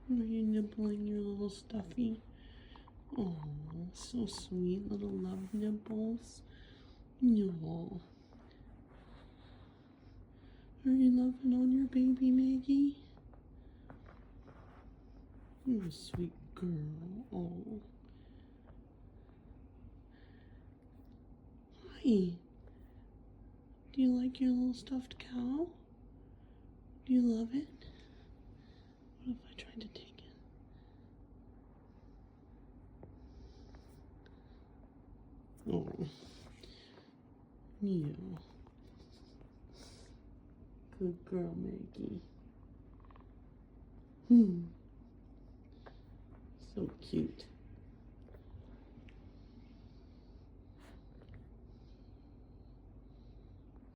Are you nibbling your little stuffy? Oh, so sweet, little love nibbles. No. Are you loving on your baby, Maggie? You're a sweet girl. Oh. Hi. Do you like your little stuffed cow? Do you love it? What if I tried to take it? Oh. Yeah. Good girl, Maggie. So cute.